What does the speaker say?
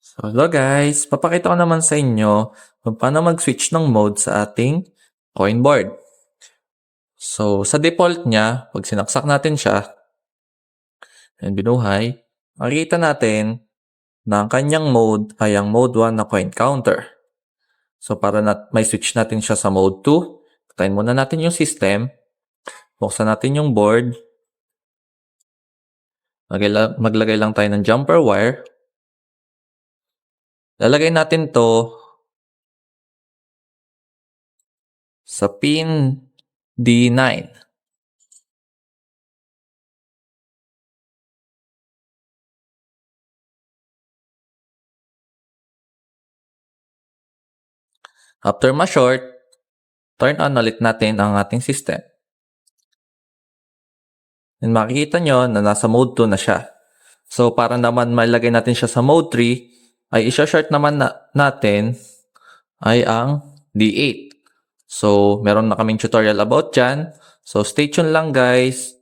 So, hello guys, papakita ko naman sa inyo kung paano mag-switch ng mode sa ating coin board. So, sa default niya, pag sinaksak natin siya, and binuhay, makikita natin na ang kanyang mode ay ang mode 1 na coin counter. So, para may switch natin siya sa mode 2, patayin muna natin yung system, buksan natin yung board, maglagay lang tayo ng jumper wire, lalagay natin to sa pin D9. After ma-short, turn on ulit natin ang ating system. And makikita nyo na nasa mode 2 na siya. So, para naman malagay natin siya sa mode 3, ay isa-short naman natin ay ang D8. So, meron na kaming tutorial about dyan. So, stay tuned lang guys.